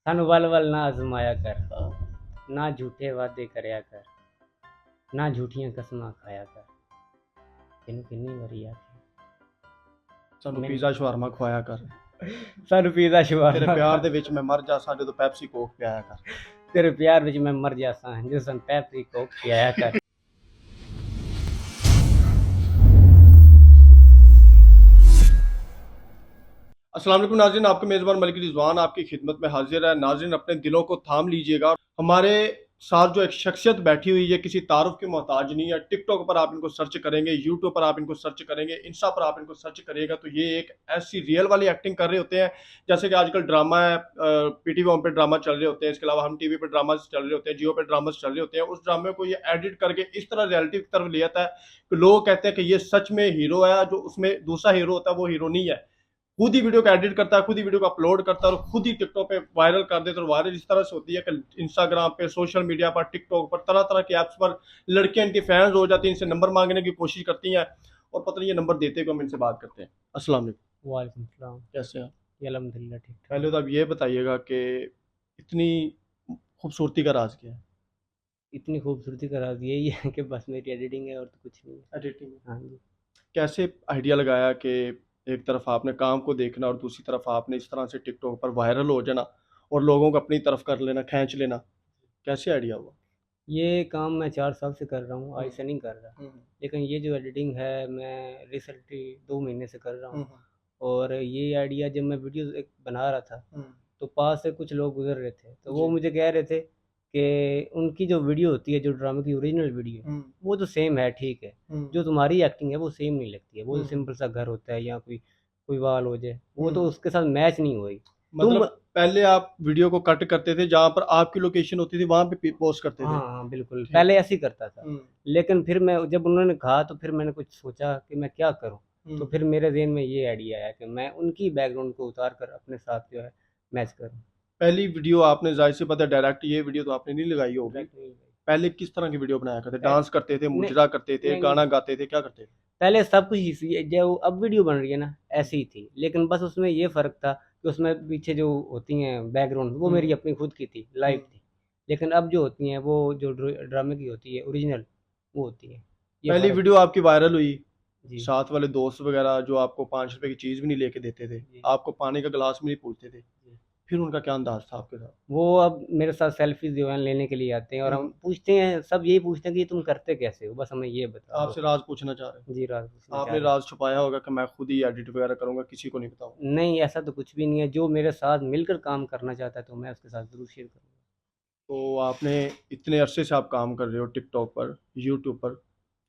सानू वल वल ना आजमाया कर, हाँ, ना झूठे वादे करया कर, ना झूठियां कसमां खाया कर। तेनू किन्नी वारी आखी सानू मैनू पिज़्ज़ा शवारमा खवाया कर, सानू पिज़्ज़ा तेरे शवारमा प्यार खा, दे विच मैं मर जासां जदों पैप्सी कोक पियाया कर। तेरे प्यार विच मैं मर जासां जो सन पैप्सी कोक पियाया कर। अस्सलाम वालेकुम नाज़रीन, आपके मेज़बान मलिक रिज़वान आपकी खिदमत में हाज़िर है। नाज़रीन अपने दिलों को थाम लीजिएगा। हमारे साथ जो एक शख्सियत बैठी हुई है किसी तारुफ की मोहताज नहीं है। टिकटॉक पर आप इनको सर्च करेंगे, यूट्यूब पर आप इनको सर्च करेंगे, इंस्टा पर आप इनको सर्च करिएगा तो ये एक ऐसी रियल वाली एक्टिंग कर रहे होते हैं जैसे कि आजकल ड्रामा है, पीटीवी होम पे ड्रामा चल रहे होते हैं, इसके अलावा हम टीवी पे ड्रामास चल रहे होते हैं, जियो पे ड्रामास चल रहे होते हैं। उस ड्रामे को ये एडिट करके इस तरह रियलिटी की तरफ ले आता है कि लोग कहते हैं कि ये सच में हीरो है, जो उसमें दूसरा हीरो होता है वो हीरो नहीं है। खुद ही वीडियो को एडिट करता है, खुद ही वीडियो को अपलोड करता है और खुद ही टिकटॉक पे वायरल कर देता है। और वायरल इस तरह से होती है कि इंस्टाग्राम पे, सोशल मीडिया पर, टिकटॉक पर, तरह तरह के ऐप्स पर लड़कियां इनकी फैंस हो जाती हैं, इनसे नंबर मांगने की कोशिश करती हैं और पता नहीं ये नंबर देते को हम इनसे बात करते हैं। अस्सलाम वालेकुम, वालेकुम सलाम। कैसे हैं आप? ये अल्हम्दुलिल्लाह ठीक ठाक। पहले तो आप ये बताइएगा कि इतनी खूबसूरती का राज क्या है? इतनी खूबसूरती का राज यही है कि बस मेरी एडिटिंग है और तो कुछ नहीं है। एडिटिंग। हाँ जी। कैसे आइडिया लगाया कि एक तरफ आपने काम को देखना और दूसरी तरफ आपने इस तरह से टिकटॉक पर वायरल हो जाना और लोगों को अपनी तरफ कर लेना, खींच लेना? कैसे आइडिया हुआ? ये काम मैं 4 साल से कर रहा हूँ, आज हुँ, से नहीं कर रहा। हुँ, लेकिन ये जो एडिटिंग है मैं रिसेंटली 2 महीने से कर रहा हुँ, हूँ। हुँ, और ये आइडिया जब मैं वीडियोज़ एक बना रहा था, हुँ, तो पास से कुछ लोग गुज़र रहे थे, तो वो जी, मुझे कह रहे थे कि उनकी जो वीडियो होती है, जो ड्रामे की ओरिजिनल वीडियो, हुँ, वो तो सेम है, ठीक है। हुँ, जो तुम्हारी एक्टिंग है वो सेम नहीं लगती है, वो हुँ, जो सिंपल सा घर होता है या कोई कोई वाल हो जाए, वो तो हुँ। उसके साथ मैच नहीं होएगी। तुम मतलब पहले आप वीडियो को कट करते थे, जहाँ पर आपकी लोकेशन होती थी, वहाँ पे पोस्ट करते हाँ, थे। हाँ, बिल्कुल, ठीक पहले है। ऐसे ही करता था। हुँ, लेकिन फिर मैं जब उन्होंने कहा तो फिर मैंने कुछ सोचा कि मैं क्या करूँ? हुँ। तो फिर मेरे ज़हन में ये आइडिया आया कि मैं उनकी बैकग्राउंड को उतार कर अपने साथ जो है मैच करूँ। पहली वीडियो आपने ज़ाहिर-सी बात है डायरेक्ट ये वीडियो तो आपने नहीं लगाई होगी। डायरेक्ट नहीं लगाई। पहले किस तरह की वीडियो बनाया करते थे? पहले डांस करते थे, नहीं, मुजरा करते थे, नहीं, नहीं। गाना गाते थे, क्या करते थे? पहले सब कुछ इसी जो अब वीडियो बन रही है ना, हुँ, ऐसी ही थी। लेकिन बस उसमें ये फ़र्क था कि उसमें पीछे जो होती हैं बैकग्राउंड वो हुँ, मेरी अपनी खुद की थी, लाइव हुँ। थी। लेकिन अब जो होती हैं वो जो ड्रामे की होती है ओरिजिनल, वो होती है। ये पहली फ़र्क। वीडियो आपकी वायरल हुई, जी, साथ वाले दोस्त वगैरह जो आपको ₹5 की चीज़ भी नहीं लेके देते थे, जी, आपको पानी का गिलास भी नहीं पूछते थे, जी। फिर उनका क्या अंदाज़ था आपके साथ? वो अब मेरे साथ सेल्फ़ी जो है लेने के लिए आते हैं और हुँ, हम पूछते हैं, सब यही पूछते हैं कि तुम करते कैसे हो? बस हमें ये बता दो। आपसे राज़ पूछना चाह रहे हैं। जी, राज़ पूछना चाह आपने रहे हैं। राज़ छुपाया होगा कि मैं खुद ही एडिट वगैरह करूँगा, किसी को नहीं बताऊँगा। नहीं, ऐसा तो कुछ भी नहीं है, जो मेरे साथ मिलकर काम करना चाहता है तो मैं उसके साथ ज़रूर शेयर करूँगा। तो आपने इतने अरसे से आप काम कर रहे हो टिकटॉक पर, यूट्यूब पर,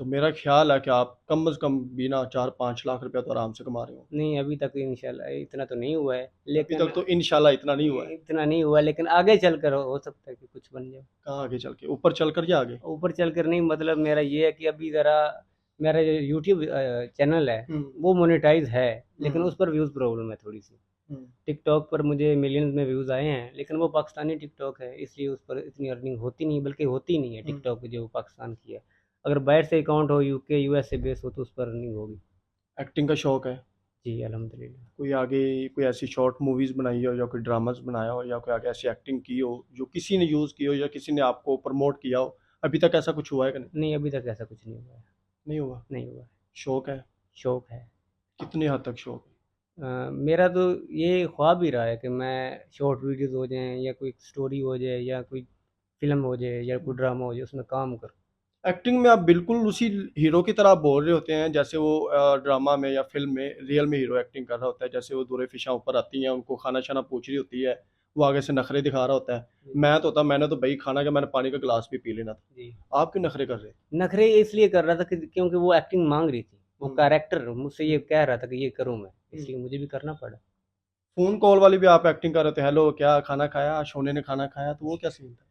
तो मेरा ख़्याल है कि आप कम से कम भी ना 4-5 लाख रुपया तो आराम से कमा रहे हो। नहीं, अभी तक इंशाल्लाह इतना तो नहीं हुआ है, अभी लेकिन तक तो इंशाल्लाह इतना नहीं हुआ है। इतना नहीं हुआ, लेकिन आगे चलकर हो सकता है कि कुछ बन जाए। कहाँ आगे चल के? ऊपर चलकर या आगे? ऊपर चलकर नहीं, मतलब मेरा ये है कि अभी ज़रा मेरा जो यूट्यूब चैनल है, हुँ, वो मोनेटाइज़ है, लेकिन हुँ, उस पर व्यूज़ प्रॉब्लम है थोड़ी-सी। हुँ। टिकटॉक पर मुझे मिलियंस में व्यूज़ आए हैं, लेकिन वो पाकिस्तानी टिकटॉक है, इसलिए उस पर इतनी अर्निंग होती नहीं, बल्कि होती नहीं है हुँ। टिकटॉक जो पाकिस्तान की है। अगर बाहर से अकाउंट हो, यूके, यूएस से बेस हो, तो उस पर अर्निंग होगी। एक्टिंग का शौक है? जी, अल्हम्दुलिल्लाह। कोई आगे कोई ऐसी शॉर्ट मूवीज़ बनाई हो या कोई ड्रामास बनाया हो या कोई आगे ऐसी एक्टिंग की हो जो किसी ने यूज़ की हो या किसी ने आपको प्रमोट किया हो? अभी तक ऐसा कुछ हुआ है कि नहीं? नहीं, अभी तक ऐसा कुछ नहीं हुआ है, नहीं हुआ? नहीं हुआ है। शौक है? शौक है। कितनी हद तक शौक है? मेरा तो ये ख्वाब ही रहा है कि मैं शॉर्ट वीडियोज़ हो जाएँ या कोई स्टोरी हो जाए या कोई फ़िल्म हो जाए या कोई ड्रामा हो जाए, उसमें काम करूँ। एक्टिंग में आप बिल्कुल उसी हीरो की तरह बोल रहे होते हैं जैसे वो ड्रामा में या फ़िल्म में रियल में हीरो एक्टिंग कर रहा होता है। जैसे वो दूर फ़िशा ऊपर आती हैं, उनको खाना-शाना पूछ रही होती है, वो आगे से नखरे दिखा रहा होता है। जी, मैं तो होता मैंने तो भई खाना क्या मैंने पानी का गिलास भी पी लेना था। जी। आप क्यों नखरे कर रहे? नखरे इसलिए कर रहा था कि क्योंकि वो एक्टिंग माँग रही थी। वो हुँ, कैरेक्टर मुझसे ये हुँ, कह रहा था कि ये करूँ मैं, हुँ। इसलिए मुझे भी करना पड़ा। फ़ोन कॉल वाली भी आप एक्टिंग कर रहे थे, हेलो क्या खाना खाया? सोने ने खाना खाया? तो वो क्या सीन था?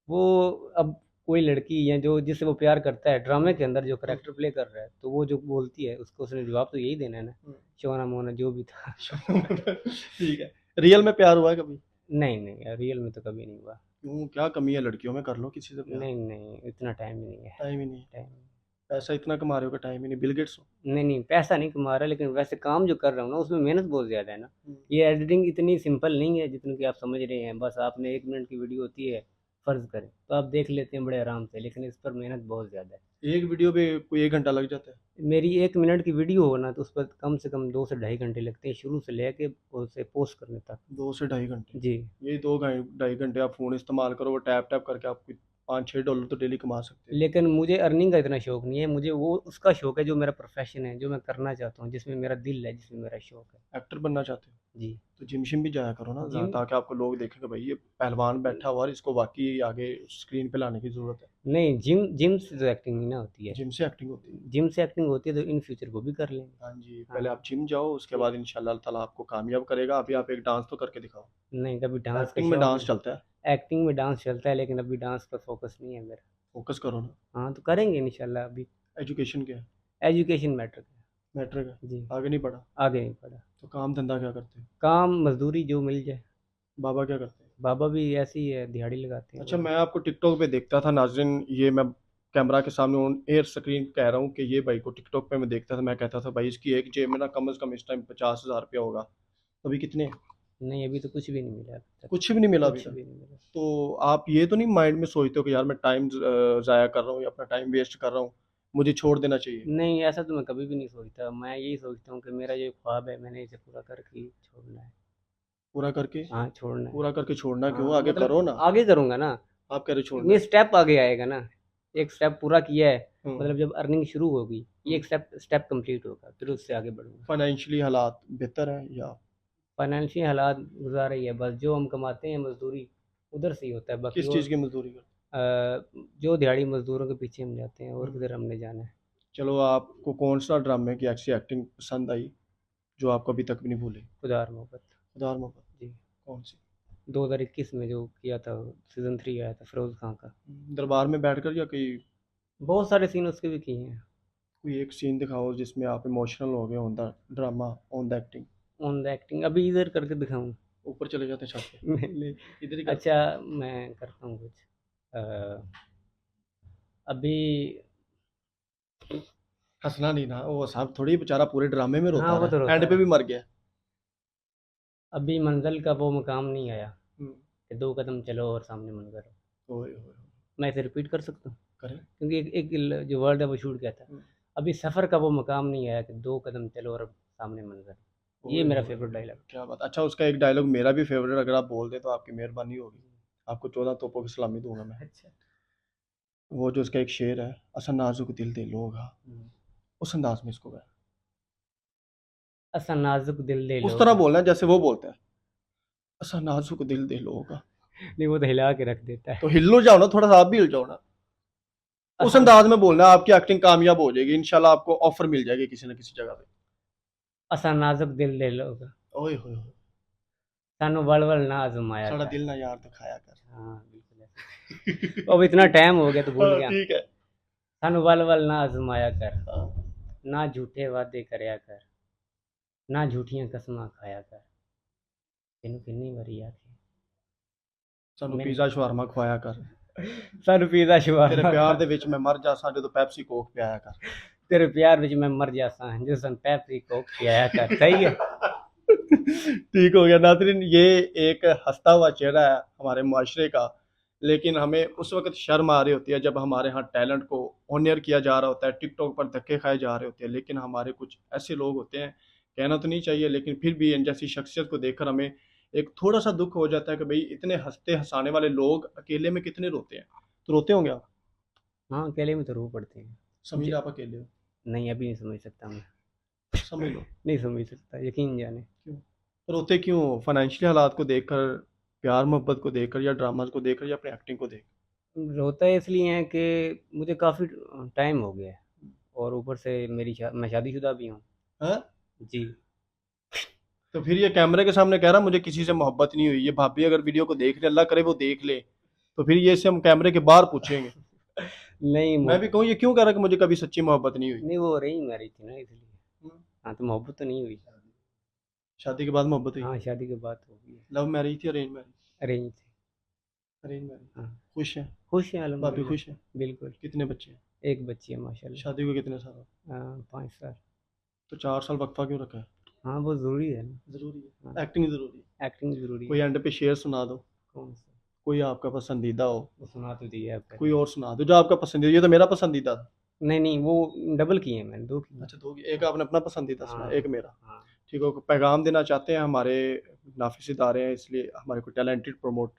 वो अब कोई लड़की या जो जिससे वो प्यार करता है, ड्रामे हुँ, के अंदर जो हुँ, कैरेक्टर प्ले कर रहा है, तो वो जो बोलती है, उसको उसने जवाब तो यही देना है ना, हुँ। शोना-मोना जो भी था। ठीक है। रियल में प्यार हुआ है कभी? नहीं, नहीं, रियल में तो कभी नहीं हुआ। क्यों क्या कमी है लड़कियों में? कर लो किसी से प्यार। नहीं, नहीं, इतना टाइम ही नहीं है, टाइम ही नहीं है। टाइम नहीं। पैसा इतना कमा रहे हो कि टाइम ही नहीं, बिल गेट्स हो। नहीं पैसा नहीं कमा रहा, लेकिन वैसे काम जो कर रहा हूँ ना उसमें मेहनत बहुत ज़्यादा है ना। ये एडिटिंग इतनी सिंपल नहीं है जितनी कि आप समझ रहे हैं। बस आपने 1 मिनट की वीडियो होती है, फ़र्ज़ करें तो आप देख लेते हैं बड़े आराम से, लेकिन इस पर मेहनत बहुत ज़्यादा है। एक वीडियो पे कोई 1 घंटा लग जाता है। मेरी 1 मिनट की वीडियो हो ना तो उस पर कम से कम 2 से ढाई घंटे लगते हैं, शुरू से लेके उसे पोस्ट करने तक। 2 से ढाई घंटे। जी। यही 2 ढाई घंटे आप फ़ोन इस्तेमाल करो, वो टैप टैप करके आप 5-6 डॉलर तो डेली कमा सकते हो। लेकिन मुझे अर्निंग का इतना शौक नहीं है, मुझे वो उसका शौक है जो मेरा प्रोफेशन है, जो मैं करना चाहता हूँ, जिसमें मेरा दिल है, जिसमें मेरा शौक है। एक्टर बनना चाहते हो जी। तो जिम शिम भी जाया करो ना, जिम ताकि आपको लोग देखें कि भाई ये पहलवान बैठा हुआ है और इसको वाकई आगे स्क्रीन पे लाने की ज़रूरत है। नहीं, जिम जिम से तो एक्टिंग नहीं ना होती है। जिम से एक्टिंग होती है। जिम से एक्टिंग होती है तो इन फ्यूचर वो भी कर लेंगे। हाँ जी, हाँ। पहले आप जिम जाओ, उसके बाद इंशाल्लाह ताला आपको कामयाब करेगा। अभी आप एक डांस तो करके दिखाओ। नहीं, कभी डांस का एक्टिंग में शौक डांस नहीं। चलता है, एक्टिंग में डांस चलता है, लेकिन अभी डांस पर फोकस नहीं है मेरा। फोकस करो ना। हाँ, तो करेंगे इंशाल्लाह अभी। एजुकेशन क्या है? एजुकेशन मैटर है। मैटर का जी। आगे नहीं बढ़ा आगे नहीं पढ़ा। तो काम धंधा क्या करते हो? काम मजदूरी जो मिल जाए। बाबा क्या करते हैं? बाबा भी ऐसी ही है, दिहाड़ी लगाते हैं वो अच्छा, भी। मैं आपको टिकटॉक पे देखता था नाज़रीन, ये मैं कैमरा के सामने ऑन एयर स्क्रीन कह रहा हूँ कि ये भाई को टिकटॉक पे मैं देखता था, मैं कहता था भाई इसकी एक जेब में ना कम से कम इस टाइम 50,000 रुपया होगा। अभी कितने हैं? नहीं, अभी तो कुछ भी नहीं मिला अभी तक। कुछ भी नहीं मिला अभी कुछ तक। भी नहीं मिला। तो आप ये तो नहीं माइंड में सोचते हो कि यार मैं टाइम ज़ाया कर रहा हूँ या अपना टाइम वेस्ट कर रहा हूँ, मुझे छोड़ देना चाहिए? नहीं, ऐसा तो मैं कभी भी नहीं सोचता। मैं यही सोचता हूँ कि मेरा ये ख्वाब है, मैंने इसे पूरा करके ही छोड़ना है। पूरा करके? हाँ, छोड़ना है। पूरा करके छोड़ना क्यों? हाँ, आगे मतलब करो ना। आगे करूँगा ना। आप कह रहे हो छोड़ना ये है। स्टेप आगे आएगा ना। एक स्टेप पूरा किया है, हम्म। मतलब जब अर्निंग शुरू होगी, ये एक स्टेप स्टेप कंप्लीट होगा, फिर उससे आगे बढ़ूँगा। फाइनेंशियली हालात बेहतर है या? फाइनेंशियल हालात गुज़ारा ही है, बस जो हम कमाते हैं मज़दूरी, उधर से ही होता है, बाकी किस और चीज़ की मजदूरी करते जो दिहाड़ी मज़दूरों के पीछे हम जाते हैं, हो? और किधर हमने जाना है। चलो, आपको कौन सा ड्रामे की ऐसी एक्टिंग पसंद आई जो आपको अभी तक भी नहीं भूली? खुदा और मोहब्बत। खुदा और मोहब्बत। जी। कौन सी? 2021 में जो किया था, सीज़न 3 आया था फ़िरोज़ खान का। दरबार में बैठकर या कोई? बहुत सारे सीन उसके भी किए हैं। कोई एक सीन दिखाओ जिसमें आप इमोशनल हो गए on the drama, on the acting. On the acting अभी इधर करके दिखाऊँ? ऊपर चले जाते हैं छत पे। मैंने इधर ही कर। अच्छा, मैं करता हूँ कुछ। अ, अभी हंसना नहीं ना, वो साहब थोड़ी बेचारा पूरे ड्रामे में हाँ, रोता वो तो रहा, रोता एंड पे है। भी मर गया। अभी मंज़िल का वो मकाम नहीं आया हम्म। कि 2 कदम चलो और सामने मंज़िल हो। ओए ओए ओए। मैं इसे रिपीट कर सकता हूँ? करें। क्योंकि एक एक ल जो वर्ड है वो छूट गया था। हम्म। अभी सफ़र का वो मकाम नहीं आया कि 2 कदम चलो और सामने मंज़िल। ये ओए मेरा ओए फ़ेवरेट ओए, डायलॉग। क्या बात। अच्छा, उसका एक डायलॉग मेरा भी फेवरेट, अगर आप बोल दें तो आपकी मेहरबानी होगी। आपको 14 तोपों की सलामी दूंगा मैं। अच्छा। वो जो उसका एक शेर है, असा नाजुक दिल दे लोग हाँ, हुँ। उस अंदाज में इसको गाया। असा नाज़ुक दिल दे उस तरह लोग। बोलना है जैसे वो बोलता है, असा नाजुक दिल दे लोग हाँ। नहीं, वो तो हिला के रख देता तो है। हिलो जाओ ना, थोड़ा सा आप भी हिल जाओ ना। उस असा अंदाज में बोलना है, आपकी एक्टिंग कामयाब हो जाएगी इंशाल्लाह, आपको ऑफर मिल जाएगी किसी न किसी जगह पे। असा नाज़ुक दिल दे लोग, ओए होए होए। सानू वल-वल ना आज़माया साड़ा कर। दिल ना यार तो खाया कर। हाँ, बिल्कुल ऐसा। अब इतना टाइम हो गया तो भूल हाँ, गया। ठीक है। सानू वल-वल ना आज़माया कर, हाँ। ना झूठे वादे करया कर, ना झूठियां कसमां खाया कर। तेनू कितनी बारी आखे। सानू मैंने पिज़्ज़ा शवारमा खवाया कर। सानू पिज़्ज़ा तेरे शवारमा प्यार खा। दे विच मैं मर जा सां जदों पेप्सी कोक पियाया कर। तेरे प्यार विच मैं मर जासा जो सन पेप्सी कोक पियाया कर। सही है। ठीक हो गया नाज़रीन, ये एक हँसता हुआ चेहरा है हमारे मुआशरे का, लेकिन हमें उस वक़्त शर्म आ रही होती है जब हमारे यहाँ टैलेंट को ऑनियर किया जा रहा होता है, टिकटॉक पर धक्के खाए जा रहे होते हैं। लेकिन हमारे कुछ ऐसे लोग होते हैं, कहना तो नहीं चाहिए लेकिन फिर भी इन जैसी शख्सियत को देखकर हमें एक थोड़ा-सा दुःख हो जाता है कि भई इतने हँसते-हँसाने वाले लोग अकेले में कितने रोते हैं। तो रोते होंगे आप? हाँ, अकेले में तो रो पड़ते हैं। समझ ज लो आप अकेले हो। नहीं, अभी नहीं समझ सकता मैं। समझ लो। नहीं समझ सकता, यकीन जाने। क्यों? रोते क्यों हो? फाइनेंशियल हालात को देखकर, प्यार मोहब्बत को देखकर या ड्रामास को देखकर या अपनी एक्टिंग को देख? रोता इसलिए है कि मुझे काफ़ी टाइम हो गया है, और ऊपर से मैं शादीशुदा भी हूँ। हैं? जी। तो फिर ये कैमरे के सामने कह रहा मुझे किसी से मोहब्बत नहीं हुई। ये भाभी अगर वीडियो को देख ले, अल्लाह करे वो देख ले, तो फिर ये इसे हम कैमरे के बाहर पूछेंगे। नहीं मैं भी कहूँ ये क्यों कह रहा है कि मुझे कभी सच्ची मोहब्बत नहीं हुई? नहीं, वो अरेंज मैरिज थी ना इसलिए। हम्म। हाँ, तो मोहब्बत तो नहीं हुई। शादी के बाद मोहब्बत हुई? हाँ, शादी के बाद हो गई। लव मैरिज थी, अरेंज मैरिज? अरेंज थी। Arrange marriage. हाँ। खुश हैं? खुश हैं भाभी अल्हम्दुलिल्लाह। खुश हैं? बिल्कुल। कितने बच्चे हैं? एक बच्ची है माशाल्लाह। शादी को कितने साल हो? 5 साल। तो 4 साल वक्फा क्यों रखा है? हाँ, वो ज़रूरी है ना। ज़रूरी है, हाँ, एक्टिंग ज़रूरी है। एक्टिंग ज़रूरी कोई है। एंड पे शेर सुना दो, कौन सा? कोई आपका पसंदीदा हो, वो सुना तो दिया है कोई पहले। और सुना दो जो आपका पसंदीदा। ये तो मेरा पसंदीदा था। नहीं, नहीं, वो डबल किए हैं मैंने, 2 किए हैं। अच्छा, 2 एक आपने अपना पसंदीदा सुना, हाँ, एक मेरा। हाँ। ठीक है, पैगाम देना चाहते हैं हमारे नाफिस इदारे हैं, इसलिए हमारे को टैलेंटेड प्रमोट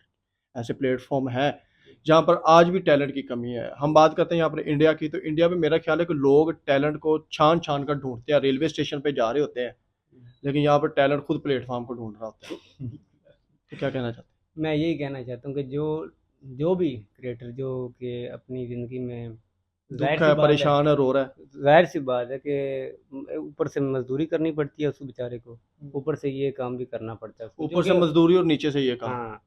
ऐसे प्लेटफॉर्म हैं जहाँ पर आज भी टैलेंट की कमी है। हम बात करते हैं यहाँ पर इंडिया की, तो इंडिया में मेरा ख्याल है कि लोग टैलेंट को छान छान कर ढूंढते हैं, रेलवे स्टेशन पे जा रहे होते हैं, लेकिन यहाँ पर टैलेंट खुद प्लेटफॉर्म को ढूंढ रहा होता है। तो क्या कहना चाहते हैं? मैं यही कहना चाहता हूँ कि जो जो भी क्रिएटर जो कि अपनी ज़िंदगी में दुख ज़ाहिर-सी है, बात है परेशान है, रो रहा है। ज़ाहिर-सी बात है कि ऊपर से मज़दूरी करनी पड़ती है उसको बेचारे को, ऊपर से ये काम भी करना पड़ता है उसको, जो ऊपर से कि मजदूरी और नीचे से ये काम। हाँ,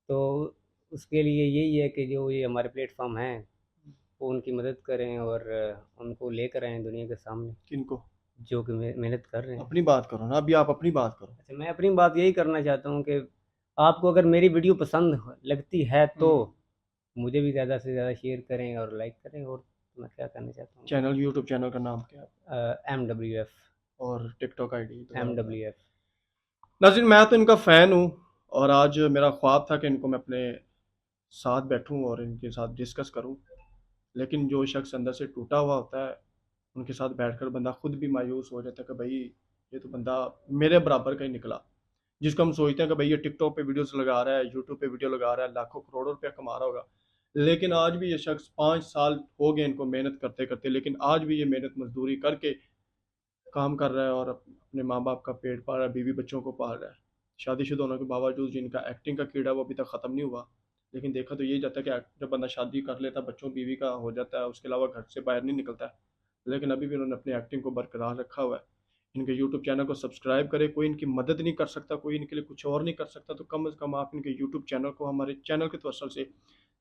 तो उसके लिए यही है कि जो ये हमारे प्लेटफ़ॉर्म हैं, वो उनकी मदद करें और उनको लेकर आएँ दुनिया के सामने, किनको? जो कि मेहनत कर रहे हैं। अपनी बात करो ना, अभी आप अपनी बात करो। अच्छा, मैं अपनी बात यही करना चाहता हूँ कि आपको अगर मेरी वीडियो पसंद लगती है तो मुझे भी ज़्यादा से ज़्यादा शेयर करें और लाइक करें, और मैं क्या कहना चाहता हूँ, चैनल, यूट्यूब चैनल का नाम क्या है? MWF। और टिकटॉक आईडी दोबारा बताएं। MWF। नाज़रीन, मैं तो इनका फ़ैन हूँ और आज मेरा ख्वाब था कि इनको मैं अपने साथ बैठूँ और इनके साथ डिस्कस करूँ, लेकिन जो शख्स अंदर से टूटा हुआ होता है, उनके साथ बैठकर बंदा खुद भी मायूस हो जाता है कि भाई ये तो बंदा मेरे बराबर का ही निकला, जिसको हम सोचते हैं कि भाई ये टिकटॉक पे वीडियोस लगा रहा है, यूट्यूब पे वीडियो लगा रहा है, लाखों करोड़ों रुपया कमा रहा होगा, लेकिन आज भी ये शख्स 5 साल हो गए इनको मेहनत करते करते, लेकिन आज भी ये मेहनत मजदूरी करके काम कर रहा है और अपने माँ बाप का पेट पाल रहा है, बीवी बच्चों को पाल रहा है। शादीशुदा होने के बावजूद जिनका एक्टिंग का कीड़ा वो अभी तक ख़त्म नहीं हुआ। लेकिन देखा तो यही जाता है कि जब बंदा शादी कर लेता, बच्चों बीवी का हो जाता है, उसके अलावा घर से बाहर नहीं निकलता है, लेकिन अभी भी उन्होंने अपनी एक्टिंग को बरकरार रखा हुआ है। इनके यूट्यूब चैनल को सब्सक्राइब करें। कोई इनकी मदद नहीं कर सकता, कोई इनके लिए कुछ और नहीं कर सकता, तो कम से कम आप इनके यूट्यूब चैनल को हमारे चैनल के तवसल से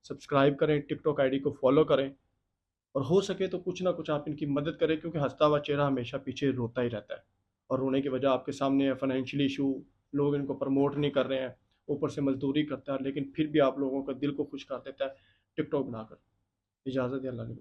सब्सक्राइब करें, टिकटॉक आईडी को फॉलो करें, और हो सके तो कुछ ना कुछ आप इनकी मदद करें, क्योंकि हंसता हुआ चेहरा हमेशा पीछे रोता ही रहता है और रोने की वजह आपके सामने है, फाइनेंशियल इशू, लोग इनको प्रमोट नहीं कर रहे हैं, ऊपर से मजदूरी करता है, लेकिन फिर भी आप लोगों का दिल को खुश कर देता है टिकटॉक बनाकर। इजाज़त है, अल्लाह ने।